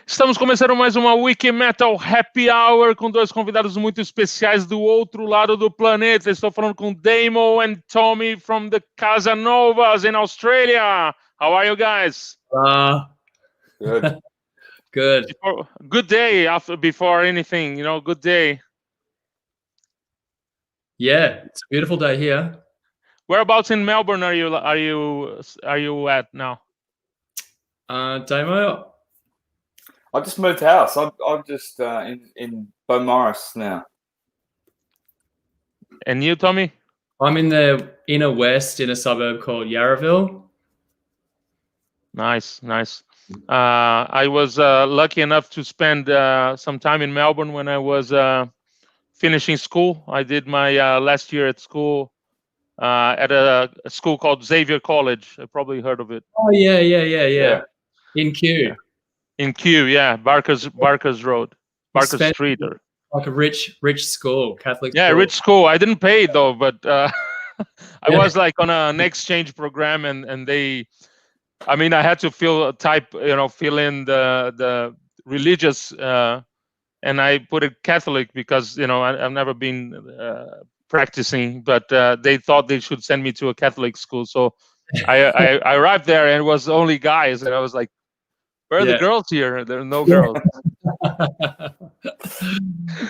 Estamos começando mais uma Wikimetal Happy Hour com dois convidados muito especiais do outro lado do planeta. Estou falando com Damo and Tommy from the Casanovas in Australia. How are you guys? Good. Good. Good day before anything, good day. Yeah, it's a beautiful day here. Whereabouts in Melbourne are you at now? Damo? I just moved house. I'm just in Beaumaris now. And you, Tommy? I'm in the inner west in a suburb called Yarraville. Nice. I was lucky enough to spend some time in Melbourne when I was finishing school. I did my last year at school at a school called Xavier College. I probably heard of it. Oh yeah. In Kew. Yeah. In Kew, yeah, Barker's Road, Barker Street, or like a rich school, Catholic. Yeah, school. rich school. I didn't pay though, but I was like on an exchange program, and they, I had to fill in the religious, and I put it Catholic because I've never been practicing, but they thought they should send me to a Catholic school, so I arrived there and it was only guys, and I was like, where are the girls here? There are no girls.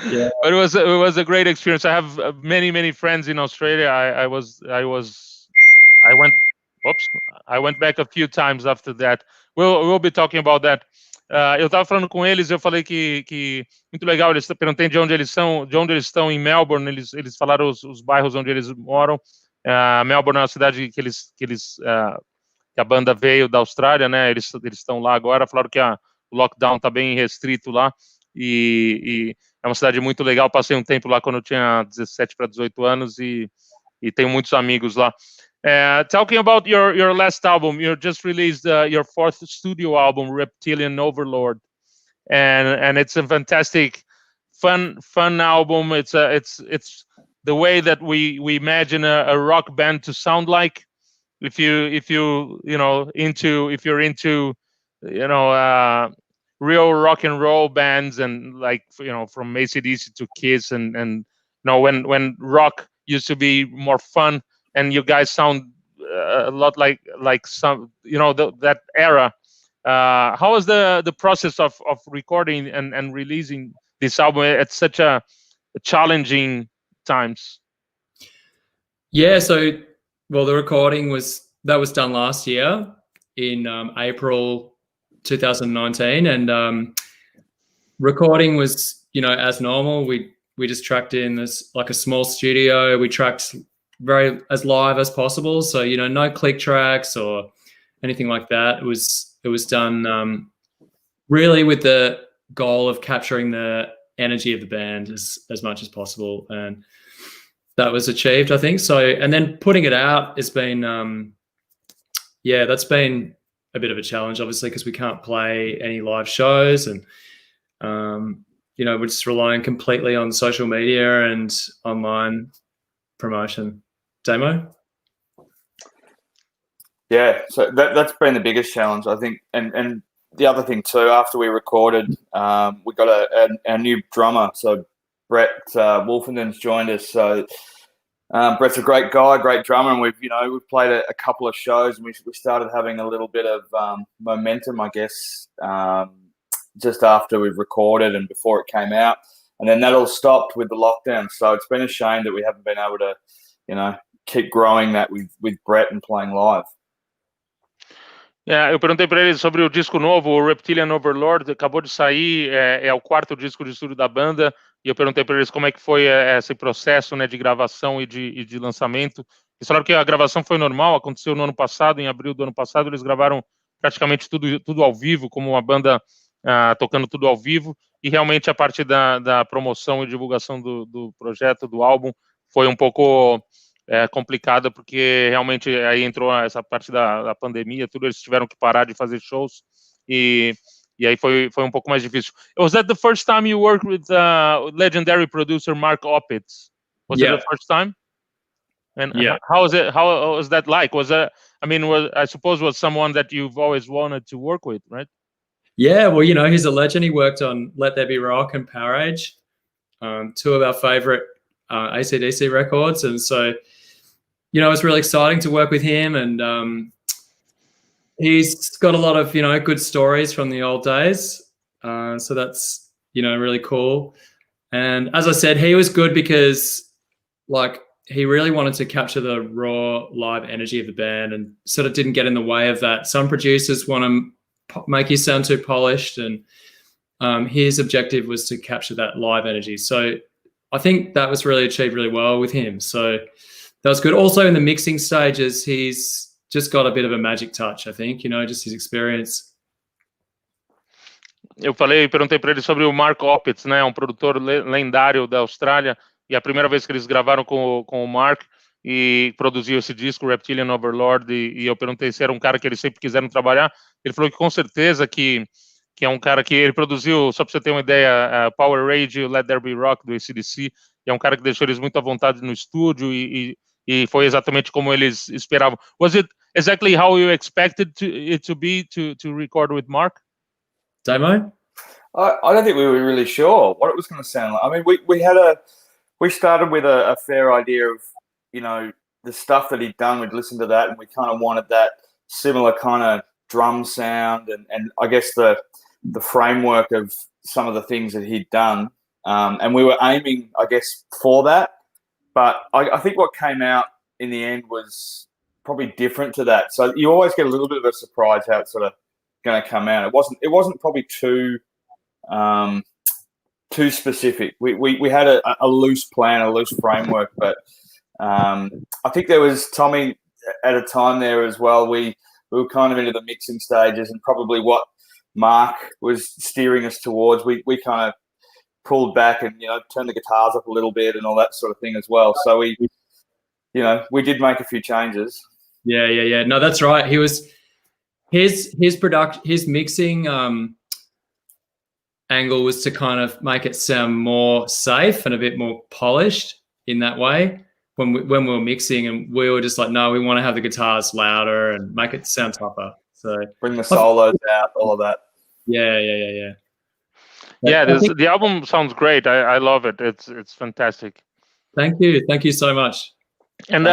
Yeah. But it was a great experience. I have many friends in Australia. I went back a few times after that. We'll be talking about that. Eu estava falando com eles, eu falei que muito legal. Eles perguntei de onde eles estão em Melbourne. Eles falaram os bairros onde eles moram. Melbourne é uma cidade que a banda veio da Austrália, né? Eles estão lá agora. Falaram que o lockdown está bem restrito lá e é uma cidade muito legal. Passei um tempo lá quando eu tinha 17 para 18 anos e tenho muitos amigos lá. Talking about your last album, you just released your fourth studio album, Reptilian Overlord, and it's a fantastic, fun album. It's the way that we imagine a rock band to sound like. If you're into real rock and roll bands, and from AC/DC to Kiss, and when rock used to be more fun, and you guys sound a lot like some that era. How was the process of recording and releasing this album at such a challenging times? Yeah, so the recording was done last year in April 2019, and recording was as normal. We just tracked in this like a small studio. We tracked very as live as possible, so no click tracks or anything like that. It was done really with the goal of capturing the energy of the band as much as possible, and that was achieved, I think. So, and then putting it out has been, that's been a bit of a challenge, obviously, because we can't play any live shows, and we're just relying completely on social media and online promotion. Damo? Yeah, so that's been the biggest challenge, I think, and the other thing too. After we recorded, we got a new drummer. So Brett Wolfenden's joined us. So Brett's a great guy, great drummer, and we've played a couple of shows, and we started having a little bit of momentum, I guess, just after we've recorded and before it came out, and then that all stopped with the lockdown. So it's been a shame that we haven't been able to, keep growing that with Brett and playing live. Eu perguntei para ele sobre o disco novo, o Reptilian Overlord, acabou de sair, é o quarto disco de estúdio da banda, e eu perguntei para eles como é que foi esse processo, né, de gravação e de lançamento. Eles falaram que a gravação foi normal, aconteceu no ano passado, em abril do ano passado, eles gravaram praticamente tudo ao vivo, como uma banda tocando tudo ao vivo, e realmente a parte da promoção e divulgação do projeto, do álbum, foi um pouco complicada, porque realmente aí entrou essa parte da pandemia, tudo, eles tiveram que parar de fazer shows, e aí foi um pouco mais difícil. Was that the first time you worked with legendary producer Mark Opitz? Was it the first time? And how was that like? I suppose was someone that you've always wanted to work with, right? Yeah, well, you know, he's a legend. He worked on Let There Be Rock and Power Age, two of our favorite AC/DC records. And so, you know, it's really exciting to work with him. And he's got a lot of, you know, good stories from the old days. So that's, you know, really cool. And as I said, he was good because, like, he really wanted to capture the raw live energy of the band and sort of didn't get in the way of that. Some producers want to make you sound too polished, and his objective was to capture that live energy. So I think that was really achieved really well with him. So that was good. Also in the mixing stages, he's just got a bit of a magic touch, I think, you know, just his experience. Eu perguntei para ele sobre o Mark Opitz, né, um produtor lendário da Austrália, e a primeira vez que eles gravaram com o Mark e produziu esse disco, Reptilian Overlord, e eu perguntei se era um cara que eles sempre quiseram trabalhar. Ele falou que com certeza que é um cara que ele produziu, só para você ter uma ideia, Power Radio, Let There Be Rock do AC/DC, e é um cara que deixou eles muito à vontade no estúdio e foi exatamente como eles esperavam. Was it exactly how you expected it to be to record with Mark? Damo? I don't think we were really sure what it was going to sound like. I mean, we started with a fair idea of, you know, the stuff that he'd done. We'd listened to that, and we kind of wanted that similar kind of drum sound, and I guess the framework of some of the things that he'd done. And we were aiming, I guess, for that. But I think what came out in the end was probably different to that. So you always get a little bit of a surprise how it's sort of going to come out. It wasn't probably too specific. We had a loose plan, a loose framework, but I think there was Tommy at a time there as well. We were kind of into the mixing stages, and probably what Mark was steering us towards, we kind of pulled back and, you know, turned the guitars up a little bit and all that sort of thing as well. So we did make a few changes. Yeah. No, that's right. He was his mixing angle was to kind of make it sound more safe and a bit more polished in that way when we were mixing, and we were just like, no, we want to have the guitars louder and make it sound tougher. So bring the solos out, all of that. Yeah. Yeah, the album sounds great. I love it. It's fantastic. Thank you so much. And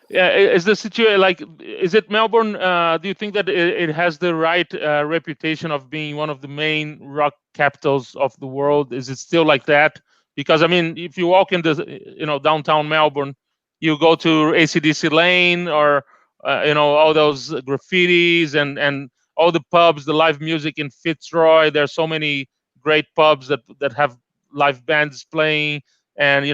yeah, is the situation like? Is it Melbourne? Do you think that it has the right reputation of being one of the main rock capitals of the world? Is it still like that? Because I mean, if you walk in the downtown Melbourne, you go to AC/DC Lane or all those graffitis and all the pubs, the live music in Fitzroy. There's so many great pubs that have live bands playing, and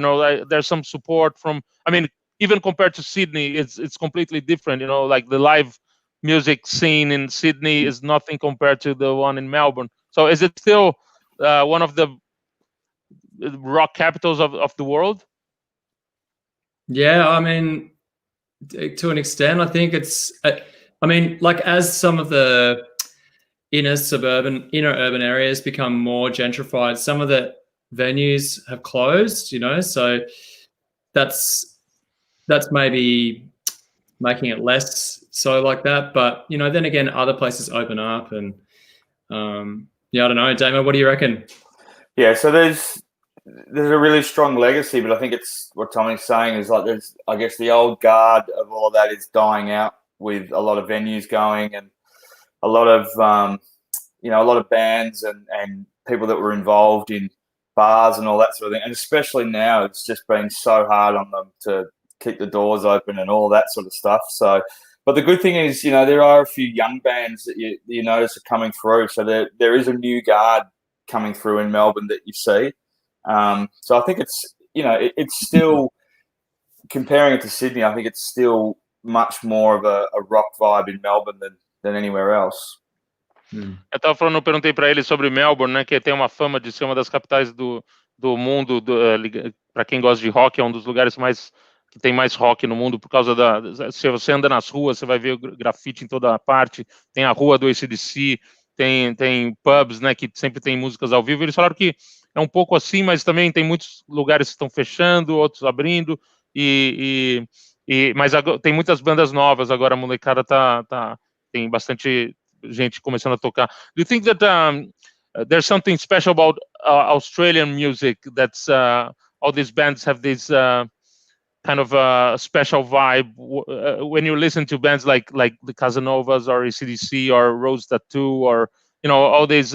there's some support from. I mean, even compared to Sydney, it's completely different. Like the live music scene in Sydney is nothing compared to the one in Melbourne. So is it still one of the rock capitals of the world? Yeah, I mean, to an extent, I think it's. I mean, like as some of the inner urban areas become more gentrified, some of the venues have closed. So that's maybe making it less so like that. But then again, other places open up, and I don't know, Damo, what do you reckon? Yeah, so there's a really strong legacy, but I think it's what Tommy's saying is like there's, I guess, the old guard of all of that is dying out with a lot of venues going and a lot of bands and people that were involved in bars and all that sort of thing. And especially now, it's just been so hard on them to keep the doors open and all that sort of stuff. So, but the good thing is, there are a few young bands that you notice are coming through. So there is a new guard coming through in Melbourne that you see. So I think it's, it's still, comparing it to Sydney, I think it's still much more of a rock vibe in Melbourne than anywhere else. Eu perguntei para ele sobre Melbourne, né, que tem uma fama de ser uma das capitais do mundo, para quem gosta de rock, é um dos lugares que tem mais rock no mundo, por causa se você anda nas ruas, você vai ver grafite em toda a parte, tem a rua do AC/DC, tem pubs, né, que sempre tem músicas ao vivo. Eles falaram que é um pouco assim, mas também tem muitos lugares que estão fechando, outros abrindo, mas tem muitas bandas novas agora. A molecada tem bastante gente começando a tocar. Do you think that there's something special about Australian music that's all these bands have this kind of special vibe when you listen to bands like the Casanovas or AC/DC or Rose Tattoo or all these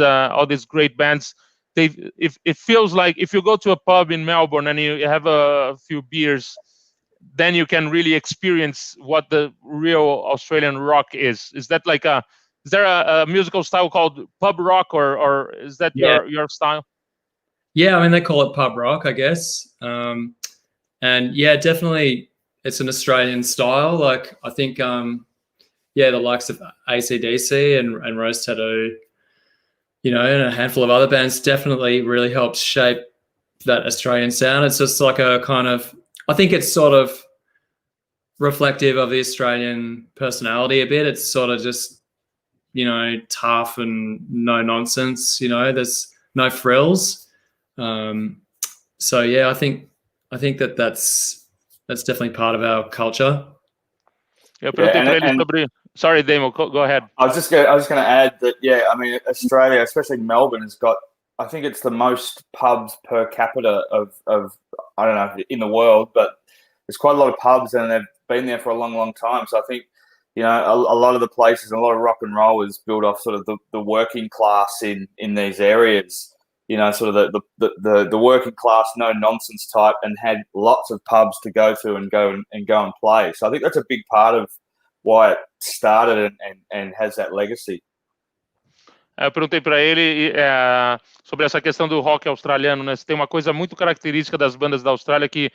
great bands? It feels like if you go to a pub in Melbourne and you have a few beers, then you can really experience what the real Australian rock is. Is that like is there a musical style called pub rock or is that your style? Yeah, I mean, they call it pub rock, I guess. And yeah, definitely it's an Australian style. Like I think, the likes of AC/DC and Rose Tattoo, and a handful of other bands definitely really helped shape that Australian sound. It's just like a kind of, I think it's sort of reflective of the Australian personality a bit. It's sort of just, tough and no nonsense, there's no frills. So yeah, I think that's definitely part of our culture. Sorry, Damo, go ahead. I was just going to add that, I mean, Australia, especially Melbourne, has got, I think it's the most pubs per capita of I don't know, in the world, but there's quite a lot of pubs and they've been there for a long, long time. So I think, a lot of the places and a lot of rock and roll is built off sort of the working class in these areas, sort of the working class, no nonsense type, and had lots of pubs to go to and go and play. So I think that's a big part of why it started and has that legacy. Eu perguntei para ele sobre essa questão do rock australiano, né? Tem uma coisa muito característica das bandas da Austrália que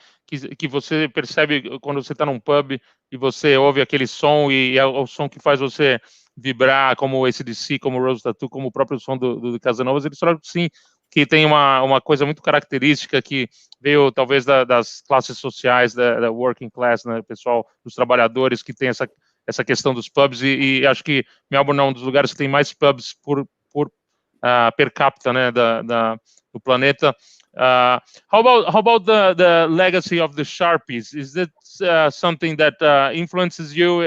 você percebe quando você está num pub e você ouve aquele som e é o som que faz você vibrar, como o AC/DC, como o Rose Tattoo, como o próprio som do Casanovas. Eles falaram sim, que tem uma coisa muito característica que veio talvez das classes sociais, da working class, né? Pessoal, dos trabalhadores, que tem essa questão dos pubs e acho que Melbourne é um dos lugares que tem mais pubs per capita, né, do planeta. How about the legacy of the Sharpies? Is it something that influences you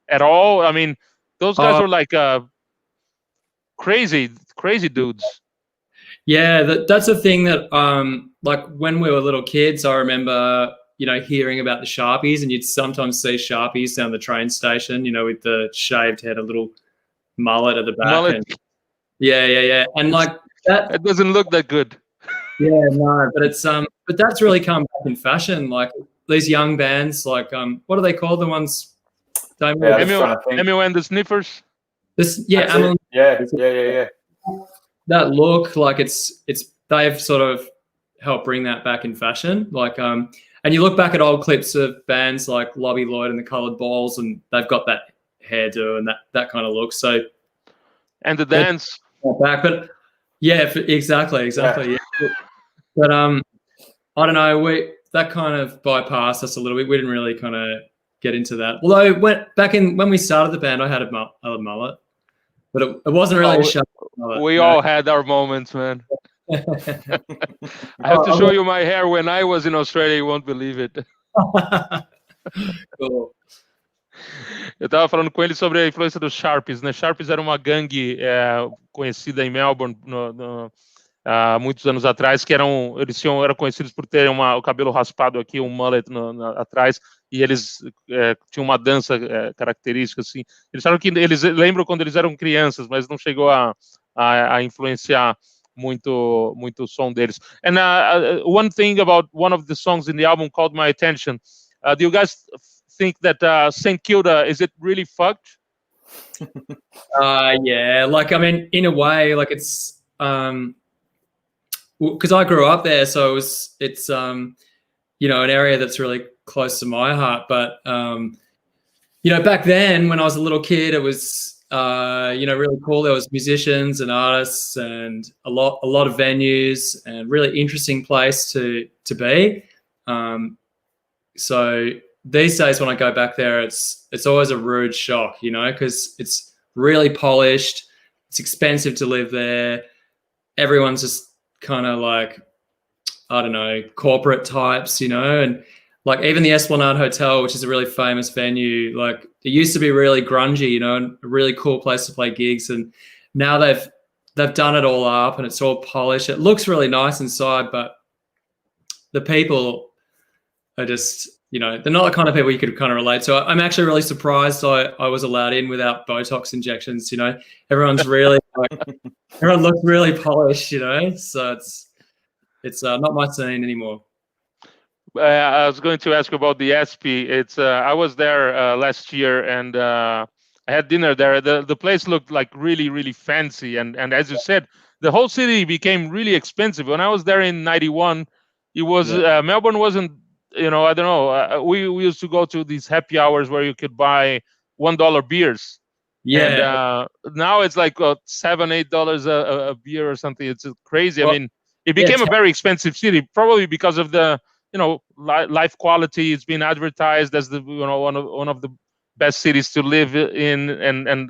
at all? I mean, those guys were like crazy dudes. Yeah, that's a thing that like when we were little kids, I remember hearing about the Sharpies, and you'd sometimes see Sharpies down the train station, with the shaved head, a little mullet at the back. Mullet. And yeah. And like that, it doesn't look that good. Yeah, no, but it's but that's really come back in fashion. Like these young bands, like what do they call the ones? Emil and the Sniffers. Yeah. That look, like it's they've sort of helped bring that back in fashion. Like and you look back at old clips of bands like Lobby Lloyd and the Coloured Balls, and they've got that hairdo and that kind of look. So, and the dance back, but yeah, exactly. Yeah. But I don't know. That kind of bypassed us a little bit. We didn't really kind of get into that. Although when we started the band, I had a mullet, but it wasn't really a sharp mullet. We all had our moments, man. I have to show you my hair when I was in Australia. You won't believe it. Cool. Eu tava falando com ele sobre a influência dos Sharpies, né? Sharpies era uma gangue conhecida em Melbourne há muitos anos atrás, que eram conhecidos por terem o cabelo raspado aqui, um mullet atrás, e eles tinham uma dança característica, assim. Eles falaram que eles lembram quando eles eram crianças, mas não chegou a influenciar muito o som deles. And one thing about one of the songs in the album caught my attention. Do you guys think that St. Kilda, is it really fucked? Yeah, like I mean, in a way, like it's because I grew up there, so it's an area that's really close to my heart. But back then when I was a little kid, it was really cool. There was musicians and artists and a lot of venues and really interesting place to be. So these days when I go back there, it's always a rude shock, because it's really polished. It's expensive to live there. Everyone's just kind of like, I don't know, corporate types, and like even the Esplanade Hotel, which is a really famous venue, like it used to be really grungy, you know, and a really cool place to play gigs. And now they've done it all up and it's all polished. It looks really nice inside, but the people are just, you know, they're not the kind of people you could kind of relate to. I'm actually really surprised I was allowed in without Botox injections, you know. Everyone's really everyone looks really polished, you know. So it's not my scene anymore. I was going to ask you about the SP. It's I was there last year, and I had dinner there. The place looked like really, really fancy, and as you said, the whole city became really expensive. When I was there in '91, it was Melbourne wasn't, you know, I don't know. We used to go to these happy hours where you could buy $1 beers. Yeah. And now it's like $7-8 a beer or something. It's crazy. Well, I mean, it became a very expensive city, probably because of the, you know, life quality. It's been advertised as the, you know, one of the best cities to live in, and a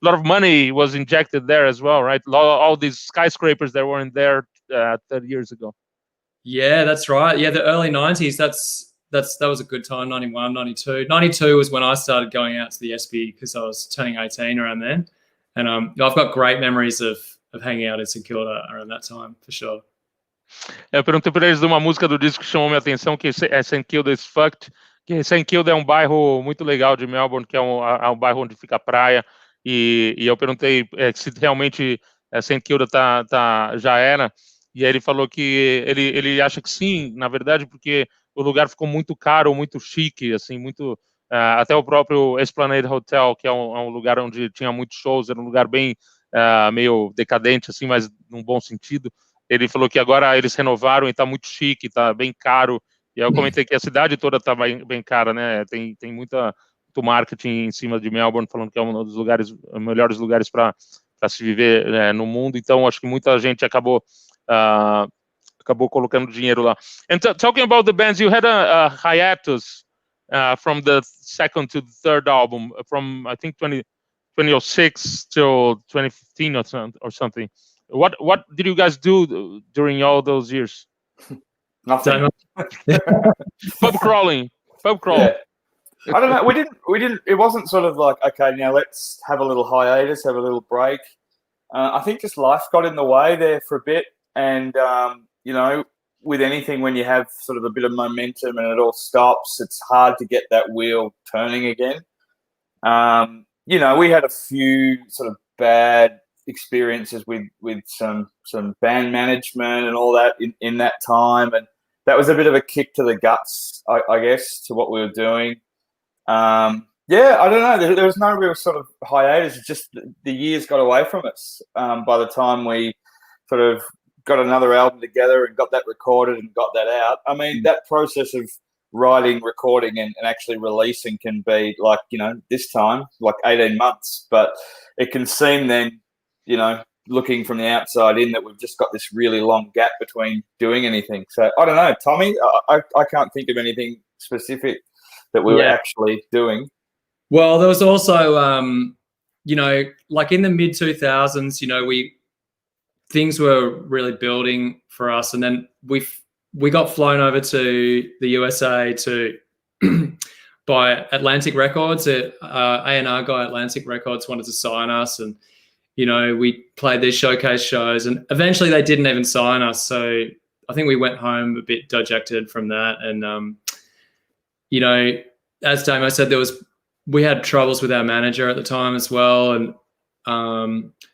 lot of money was injected there as well, right? All these skyscrapers that weren't there 30 years ago. Yeah, that's right. Yeah, the early 90s. That was a good time. 91, 92. 92 was when I started going out to the SP because I was turning 18 around then, and I've got great memories of hanging out in St Kilda around that time for sure. Eu perguntei para eles de uma música do disco que chamou minha atenção, que é St Kilda is Fucked, que St Kilda é um bairro muito legal de Melbourne, que é um bairro onde fica a praia, e eu perguntei se realmente St Kilda já era, e aí ele falou que ele acha que sim, na verdade, porque o lugar ficou muito caro, muito chique, assim, muito... até o próprio Esplanade Hotel, que é um lugar onde tinha muitos shows, era um lugar bem meio decadente, assim, mas num bom sentido. Ele falou que agora eles renovaram e está muito chique, está bem caro. E aí eu comentei que a cidade toda está bem cara, né? Tem muito marketing em cima de Melbourne, falando que é um dos melhores lugares para se viver no mundo. Então, acho que muita gente acabou colocando dinheiro lá. And talking about the bands, you had a hiatus from the second to the third album, from I think 2006 till 2015 or something. What did you guys do during all those years? Nothing. Pub crawling. Yeah. I don't know. We didn't. It wasn't sort of like, okay, now let's have a little hiatus, have a little break. I think just life got in the way there for a bit, and you know, with anything, when you have sort of a bit of momentum and it all stops, it's hard to get that wheel turning again. You know, we had a few sort of bad experiences with some band management and all that in that time, and that was a bit of a kick to the guts, I guess, to what we were doing. Yeah, I don't know. There was no real sort of hiatus. It's just the years got away from us. By the time we sort of got another album together and got that recorded and got that out, I mean, that process of writing, recording, and actually releasing can be like, you know, this time, like 18 months. But it can seem then, you know, looking from the outside in, that we've just got this really long gap between doing anything. So I don't know, Tommy, I can't think of anything specific that we were actually doing. Well, there was also, you know, like in the mid 2000s, you know, things were really building for us, and then we got flown over to the USA by Atlantic Records. A&R guy Atlantic Records wanted to sign us, and you know, we played these showcase shows, and eventually they didn't even sign us. So I think we went home a bit dejected from that. And, you know, as Damo said, we had troubles with our manager at the time as well. And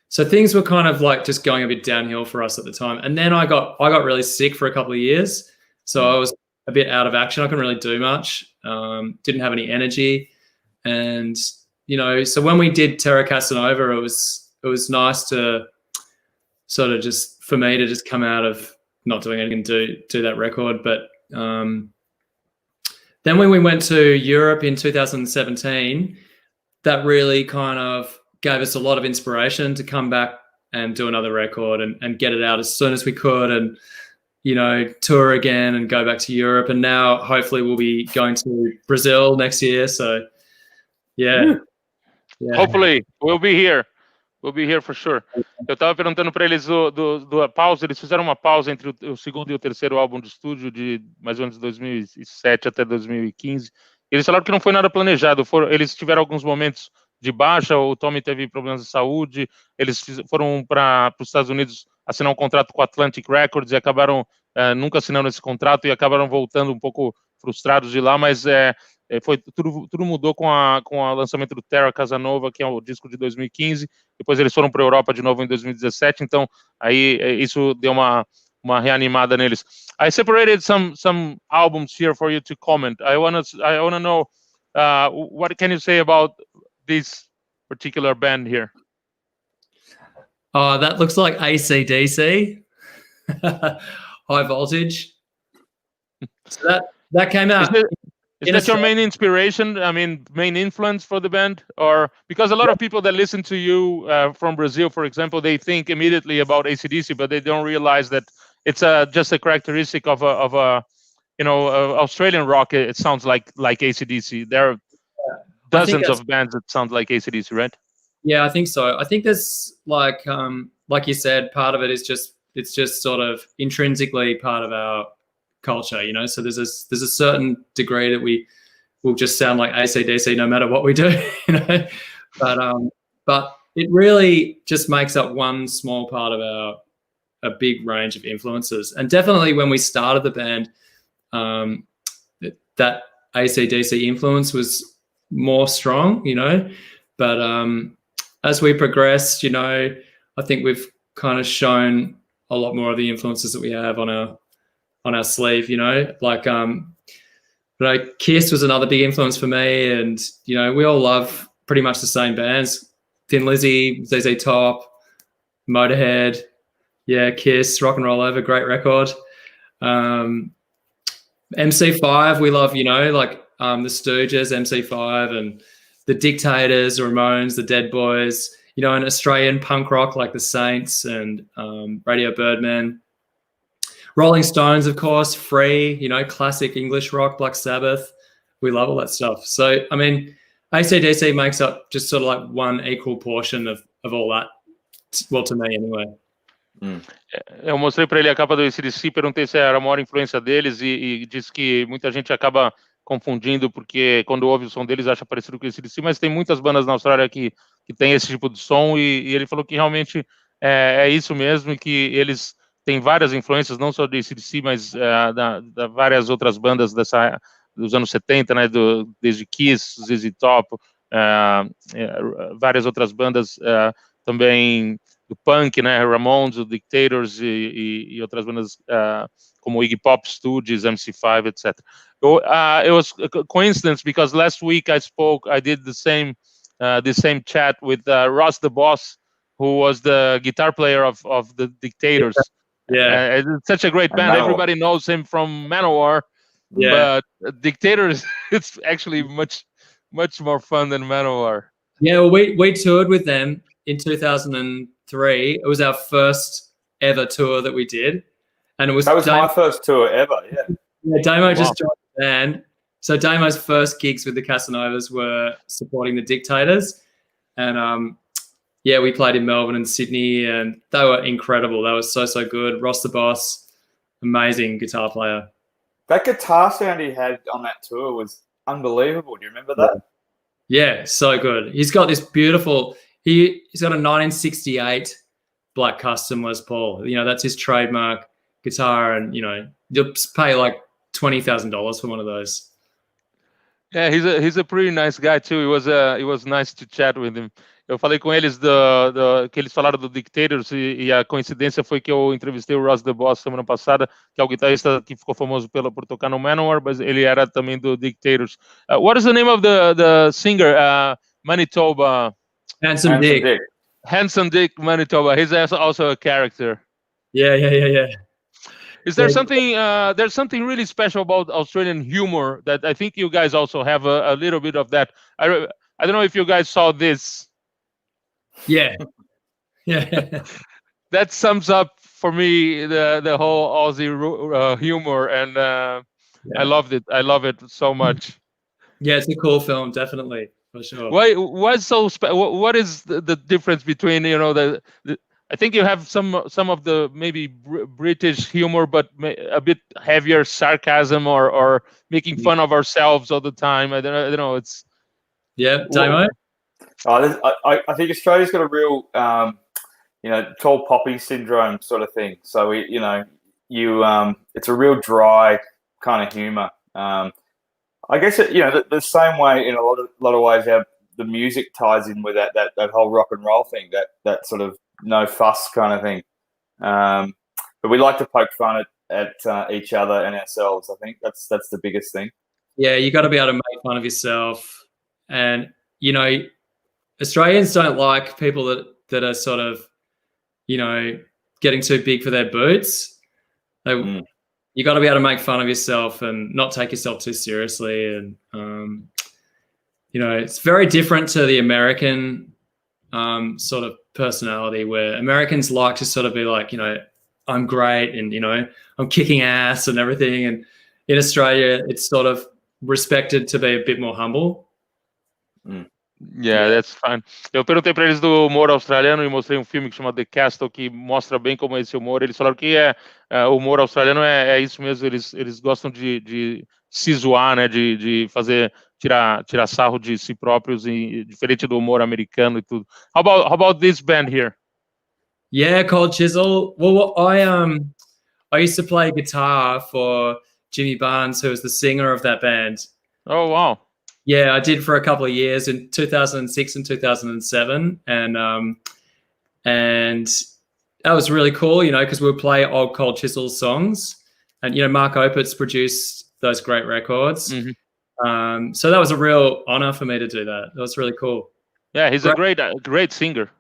so things were kind of like just going a bit downhill for us at the time. And then I got really sick for a couple of years. So I was a bit out of action. I couldn't really do much, didn't have any energy. And, you know, so when we did Terra Casanova, it was nice to sort of just, for me to just come out of not doing anything, do that record. But then when we went to Europe in 2017, that really kind of gave us a lot of inspiration to come back and do another record and get it out as soon as we could, and, you know, tour again and go back to Europe. And now hopefully we'll be going to Brazil next year. So, yeah. Hopefully we'll be here. We'll be here for sure. Eu tava perguntando para eles a pausa, eles fizeram uma pausa entre o segundo e o terceiro álbum de estúdio de mais ou menos 2007 até 2015. Eles falaram que não foi nada planejado, eles tiveram alguns momentos de baixa, o Tommy teve problemas de saúde, eles foram para os Estados Unidos assinar um contrato com a Atlantic Records e acabaram nunca assinando esse contrato e acabaram voltando um pouco frustrados de lá, mas tudo mudou com o lançamento do Terra Casanova, que é o disco de 2015. Depois eles foram para a Europa de novo em 2017, então aí isso deu uma reanimada neles. I separated some albums here for you to comment. I wanna know what can you say about this particular band here? Oh, that looks like AC/DC, high voltage. So that came out. Is that your main inspiration? I mean, main influence for the band, or because a lot of people that listen to you from Brazil, for example, they think immediately about AC/DC, but they don't realize that it's just a characteristic of a Australian rock. It sounds like AC/DC. There are dozens of bands that sound like AC/DC, right? Yeah, I think so. I think there's like you said, part of it is it's just sort of intrinsically part of our culture, so there's a certain degree that we will just sound like AC/DC no matter what we do, but it really just makes up one small part of a big range of influences. And definitely when we started the band, that AC/DC influence was more strong, but as we progressed, I think we've kind of shown a lot more of the influences that we have on our sleeve, like Kiss was another big influence for me, and we all love pretty much the same bands: Thin Lizzy, ZZ Top, Motorhead, Kiss, Rock and Roll Over, great record. MC5 we love, the Stooges, MC5, and the Dictators, Ramones, the Dead Boys, and Australian punk rock like the Saints and Radio Birdman. Rolling Stones, of course, Free, classic English rock, Black Sabbath. We love all that stuff. So, I mean, AC/DC makes up just sort of like one equal portion of all that. Well, to me, anyway. Eu mostrei para ele a capa do AC/DC, perguntei se era a maior influência deles e disse que muita gente acaba confundindo porque quando ouve o som deles acha parecido com o AC/DC, mas tem muitas bandas na Austrália que tem esse tipo de som e ele falou que realmente é isso mesmo e que eles tem várias influências, não só de AC/DC, mas da várias outras bandas dos anos 70, né, desde Kiss, ZZ Top, várias outras bandas também do punk, né, Ramones, o Dictators e outras bandas como Iggy Pop, Stooges, MC5, etc. It was a coincidence because last week I did the same chat with Ross the Boss, who was the guitar player of the Dictators. Yeah, it's such a great band. Everybody knows him from Manowar, but Dictators, it's actually much more fun than Manowar. Yeah, well, we toured with them in 2003. It was our first ever tour that we did, and that was my first tour ever. Yeah, Damo just joined the band. So Damo's first gigs with the Casanovas were supporting the Dictators, and we played in Melbourne and Sydney, and they were incredible. They were so good. Ross the Boss, amazing guitar player. That guitar sound he had on that tour was unbelievable. Do you remember that? Yeah, so good. He's got this beautiful. He's got a 1968 Black Custom Les Paul. That's his trademark guitar, and you'll pay like $20,000 for one of those. Yeah, he's a pretty nice guy too. It was nice to chat with him. Eu falei com eles que eles falaram do Dictators e a coincidência foi que eu entrevistei o Ross the Boss semana passada, que é o guitarrista que ficou famoso por tocar no Manowar, mas ele era também do Dictators. What is the name of the singer? Manitoba. Handsome Dick. Handsome Dick Manitoba. He's also a character. Yeah. Is there something? There's something really special about Australian humor that I think you guys also have a little bit of that. I don't know if you guys saw this. Yeah. That sums up for me the whole Aussie humor, and I loved it. I love it so much. Yeah, it's a cool film, definitely. for sure. What's so what is the difference between the I think you have some of the maybe British humor, but a bit heavier sarcasm or making fun of ourselves all the time. I don't know. It's Damo. I think Australia's got a real tall poppy syndrome sort of thing. So it's a real dry kind of humor. I guess the same way in a lot of ways how the music ties in with that whole rock and roll thing, that sort of no fuss kind of thing. But we like to poke fun at each other and ourselves. I think that's the biggest thing. Yeah, you got to be able to make fun of yourself, and Australians don't like people that are sort of getting too big for their boots. You got to be able to make fun of yourself and not take yourself too seriously. And, it's very different to the American sort of personality, where Americans like to sort of be like, I'm great and, I'm kicking ass and everything. And in Australia, it's sort of respected to be a bit more humble. Yeah, that's fine. Eu perguntei para eles do humor australiano e mostrei um filme que chama The Castle, que mostra bem como é esse humor. Eles falaram que o humor australiano é isso mesmo. Eles gostam de se zoar, né? De fazer tirar sarro de si próprios, e diferente do humor americano e tudo. How about this band here? Yeah, Cold Chisel. Well, I used to play guitar for Jimmy Barnes, who was the singer of that band. Oh wow. Yeah, I did for a couple of years in 2006 and 2007, and that was really cool, because we would play old Cold Chisel songs, and Mark Opitz produced those great records. Mm-hmm. So that was a real honor for me to do that. That was really cool. Yeah, he's a great singer.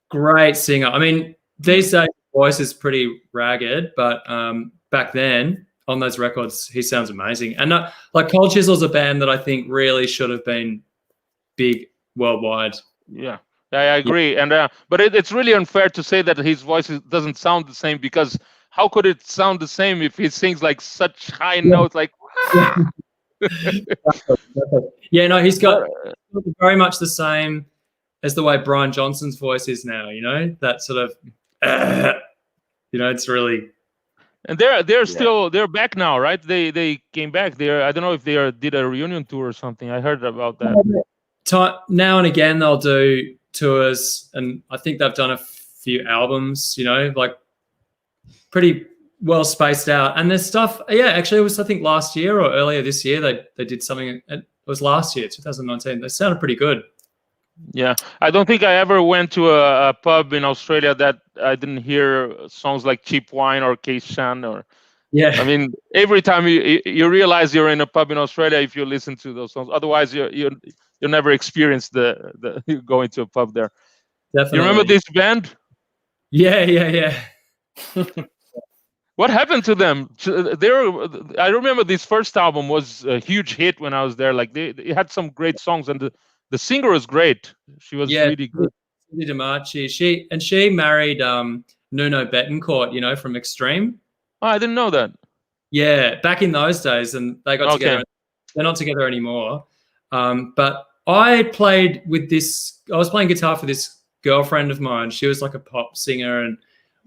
Great singer. I mean, these days his voice is pretty ragged, but back then, on those records, he sounds amazing. And like Cold Chisel's a band that I think really should have been big worldwide. Yeah, I agree. And but it's really unfair to say that his voice doesn't sound the same, because how could it sound the same if he sings like such high notes, like? Yeah, no, he's got very much the same as the way Brian Johnson's voice is now. That sort of, it's really. And they're back now, right? They came back. I don't know if they did a reunion tour or something. I heard about that. Now and again they'll do tours, and I think they've done a few albums. Like pretty well spaced out. And there's stuff. Yeah, actually, it was I think last year or earlier this year they did something. It was last year, 2019. They sounded pretty good. Yeah, I don't think I ever went to a pub in Australia that I didn't hear songs like Cheap Wine or Keishan or. Yeah. I mean, every time you realize you're in a pub in Australia if you listen to those songs. Otherwise, you never experience the going to a pub there. Definitely. You remember this band? Yeah. What happened to them? I remember this first album was a huge hit when I was there. Like they had some great songs, and the singer was great. She was really good. Damachi. She married Nuno Betancourt, from Extreme. Oh, I didn't know that. Yeah, back in those days, and they got together. They're not together anymore. But I played with this. I was playing guitar for this girlfriend of mine. She was like a pop singer, and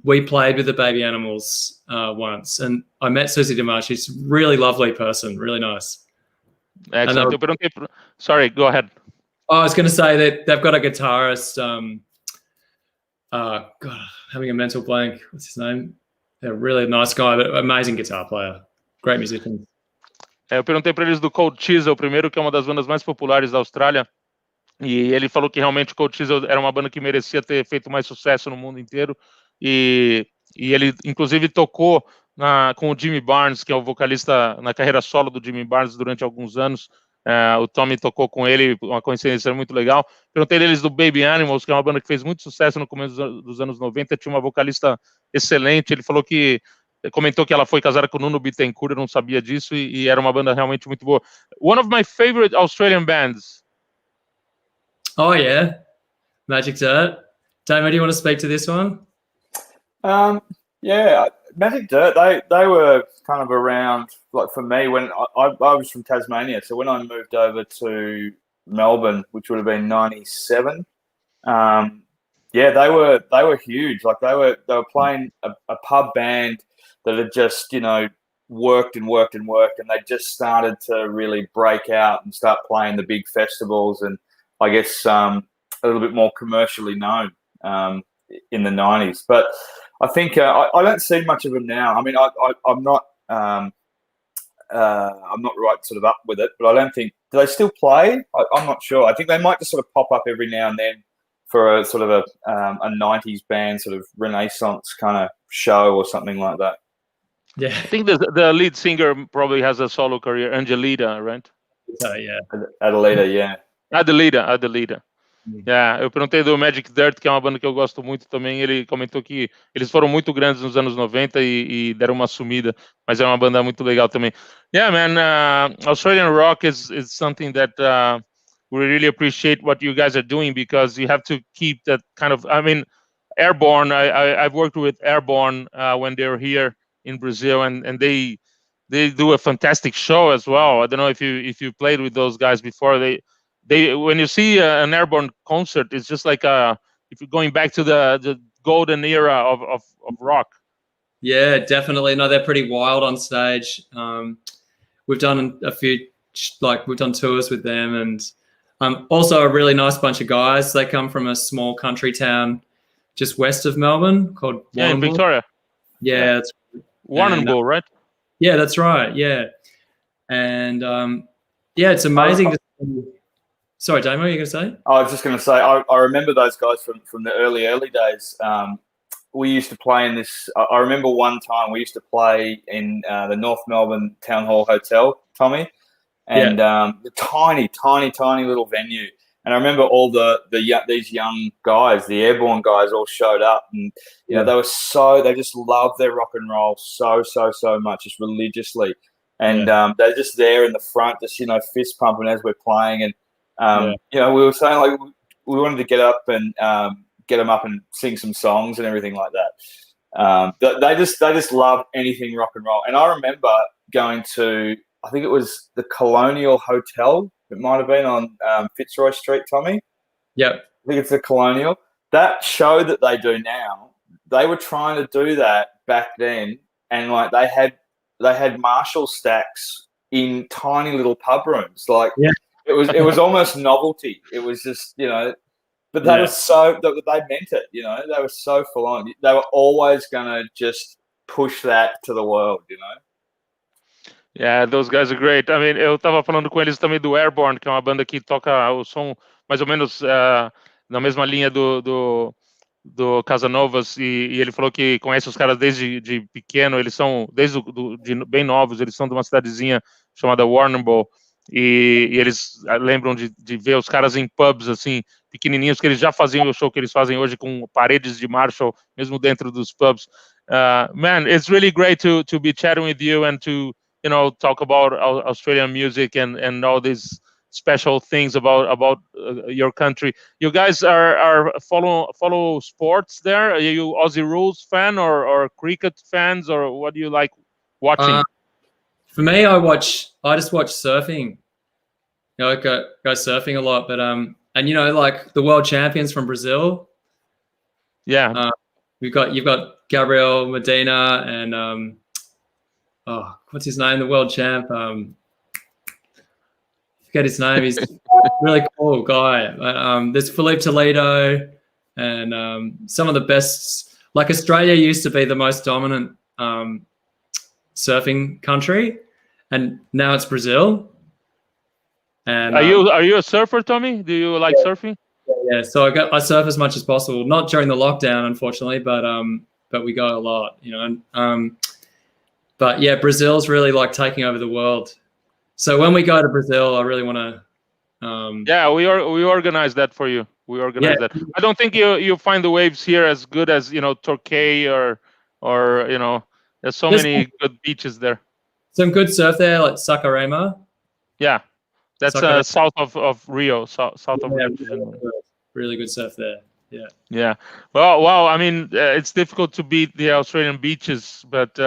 we played with the Baby Animals once. And I met Susie Damachi. She's a really lovely person, really nice. Excellent. Sorry, go ahead. I was going to say that they've got a guitarist. God, having a mental blank. What's his name? A really nice guy, but amazing guitar player. Great musician. Eu perguntei para eles do Cold Chisel primeiro, que é uma das bandas mais populares da Austrália. E ele falou que realmente o Cold Chisel era uma banda que merecia ter feito mais sucesso no mundo inteiro. E ele, inclusive, tocou com o Jimmy Barnes, que é o vocalista na carreira solo do Jimmy Barnes durante alguns anos. O Tommy tocou com ele, uma coincidência muito legal. Perguntei eles do Baby Animals, que é uma banda que fez muito sucesso no começo dos anos 90, tinha uma vocalista excelente. Ele falou comentou que ela foi casada com o Nuno Bittencourt, eu não sabia disso, e era uma banda realmente muito boa. One of my favorite Australian bands. Oh yeah, Magic Dirt. Damo, do you want to speak to this one? Yeah, Magic Dirt, they were kind of around, like for me, when I was from Tasmania. So when I moved over to Melbourne, which would have been 97. Yeah, they were huge. Like they were playing a pub band that had just, you know, worked and worked and worked, and they just started to really break out and start playing the big festivals, and I guess a little bit more commercially known in the 90s. But I think I don't see much of them now. I mean, I'm not right sort of up with it, but I don't think, do they still play? I'm not sure. I think they might just sort of pop up every now and then for a sort of a 90s band sort of renaissance kind of show or something like that. Yeah, I think the lead singer probably has a solo career, Angelita, right? yeah. Adelita, yeah. Adelita. Eu perguntei do Magic Dirt, que é uma banda que eu gosto muito também. Ele comentou que eles foram muito grandes nos anos 90 e deram uma sumida, mas é uma banda muito legal também. Yeah, man, Australian rock is something that we really appreciate what you guys are doing, because you have to keep that kind of, I mean, Airborne, I've worked with Airborne when they were here in Brazil, and they do a fantastic show as well. I don't know if you played with those guys before. They when you see an Airborne concert, it's just like if you're going back to the golden era of rock. Yeah, definitely. No, they're pretty wild on stage. We've done a few, we've done tours with them, and also a really nice bunch of guys. They come from a small country town just west of Melbourne called in Victoria. Yeah, that's Warrnambool, right? Yeah, that's right. Yeah, and it's amazing. Sorry, Damo, what are you going to say? I was just going to say, I remember those guys from the early days. We used to play in this. I remember one time we used to play in the North Melbourne Town Hall Hotel, Tommy, and the tiny little venue. And I remember all these young guys, the Airborne guys, all showed up, and you know they just loved their rock and roll so much, just religiously, and they're just there in the front, just fist pumping as we're playing, and we were saying like we wanted to get up and get them up and sing some songs and everything like that. They just love anything rock and roll, and I remember going to, I think it was the Colonial Hotel. It might have been on Fitzroy Street, Tommy. Yep. I think it's the Colonial. That show that they do now, they were trying to do that back then, and like they had Marshall stacks in tiny little pub rooms. Like it was almost novelty. It was just but they were so they meant it. They were so full on. They were always gonna just push that to the world. Yeah, those guys are great. I mean, eu tava falando com eles também do Airborne, que é uma banda que toca o som mais ou menos na mesma linha do Casanovas, e ele falou que conhece os caras desde de pequeno. Eles são de bem novos. Eles são de uma cidadezinha chamada Warrnambool, e eles lembram de ver os caras em pubs assim pequenininhos, que eles já faziam o show que eles fazem hoje com paredes de Marshall mesmo dentro dos pubs. Man, it's really great to be chatting with you and to talk about Australian music and all these special things about your country. You guys are follow sports there? Are you Aussie rules fan or cricket fans, or what do you like watching? For me, I just watch surfing. I go surfing a lot, but and like the world champions from Brazil. Yeah. You've got Gabriel Medina and what's his name? The world champ. Forget his name. He's a really cool guy. There's Felipe Toledo and some of the best. Like Australia used to be the most dominant surfing country, and now it's Brazil. And are you a surfer, Tommy? Do you like surfing? Yeah. So I surf as much as possible. Not during the lockdown, unfortunately, but we go a lot. But yeah, Brazil's really like taking over the world. So when we go to Brazil, I really want to. We organize that for you. We organize that. I don't think you find the waves here as good as Torquay or there's so many good beaches there. Some good surf there, like Saquarema. Yeah, that's south of Rio, south of Rio. Really good surf there. Yeah. Well, I mean, it's difficult to beat the Australian beaches, but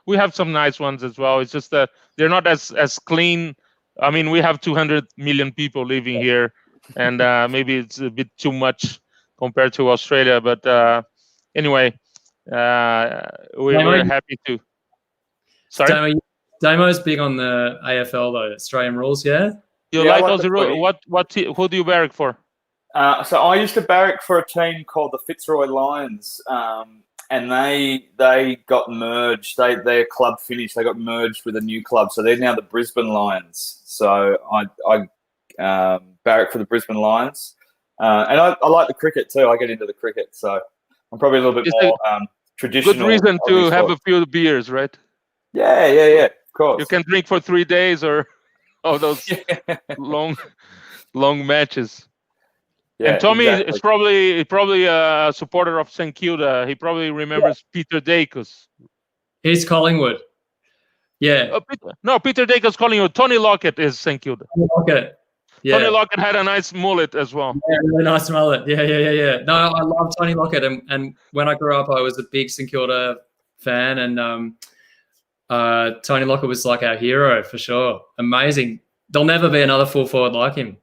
we have some nice ones as well. It's just that they're not as clean I mean, we have 200 million people living here, and maybe it's a bit too much compared to Australia. But anyway, we're happy to. Sorry? Damo's big on the AFL though, Australian rules, yeah? You like Aussie rules? Who do you barrack for? So I used to barrack for a team called the Fitzroy Lions, and they got merged. Their club finished. They got merged with a new club, so they're now the Brisbane Lions. So I barrack for the Brisbane Lions, and I like the cricket too. I get into the cricket, so I'm probably a little bit more traditional. Good reason to have a few beers, right? Yeah, of course. You can drink for 3 days or those long matches. Yeah, and Tommy is probably a supporter of St Kilda. He probably remembers Peter Dacus. He's Collingwood. Yeah. Peter Dacus Collingwood. Tony Lockett is St Kilda. Lockett. Yeah. Tony Lockett had a nice mullet as well. Yeah, really nice mullet. Yeah. No, I love Tony Lockett, and when I grew up, I was a big St Kilda fan, and Tony Lockett was like our hero for sure. Amazing. There'll never be another full forward like him.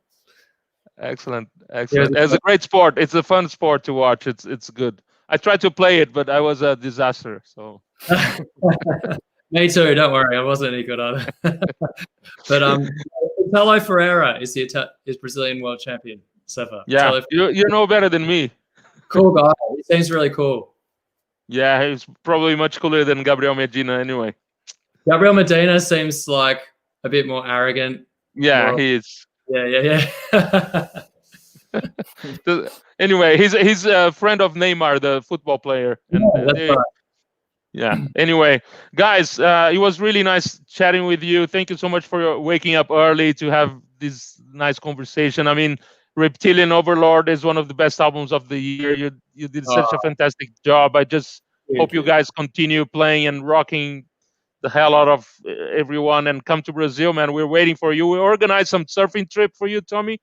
Excellent. It's a great sport. It's a fun sport to watch. It's good. I tried to play it, but I was a disaster. So. Me too. Don't worry, I wasn't any good either. But Paulo Ferreira is Brazilian world champion so far. Yeah, you know better than me. Cool guy. He seems really cool. Yeah, he's probably much cooler than Gabriel Medina anyway. Gabriel Medina seems like a bit more arrogant. Yeah, he is. Yeah. Anyway, he's a friend of Neymar, the football player. And, that's right. Yeah. Anyway, guys, it was really nice chatting with you. Thank you so much for waking up early to have this nice conversation. I mean, Reptilian Overlord is one of the best albums of the year. You did such a fantastic job. I just hope you guys continue playing and rocking the hell out of everyone and come to Brazil, man. We're waiting for you. We organized some surfing trip for you, Tommy.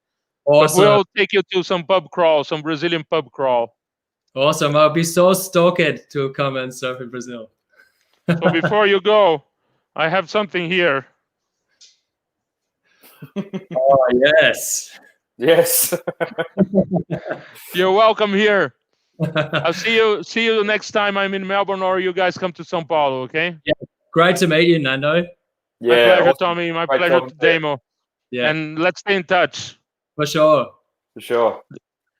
Awesome. But we'll take you to some pub crawl, some Brazilian pub crawl. Awesome. I'll be so stoked to come and surf in Brazil. So before you go, I have something here. Oh, yes. Yes. You're welcome here. I'll see you next time I'm in Melbourne or you guys come to São Paulo, okay? Yeah. Great to meet you, Nando. Yeah, my pleasure, awesome. Tommy. My pleasure, Damo. Yeah. And let's stay in touch. For sure.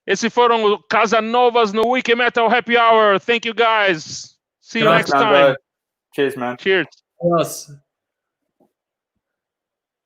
Esse foram o Casanovas no Wikimetal Happy Hour. Thank you, guys. See you next time. Cheers, man. Cheers. Yes.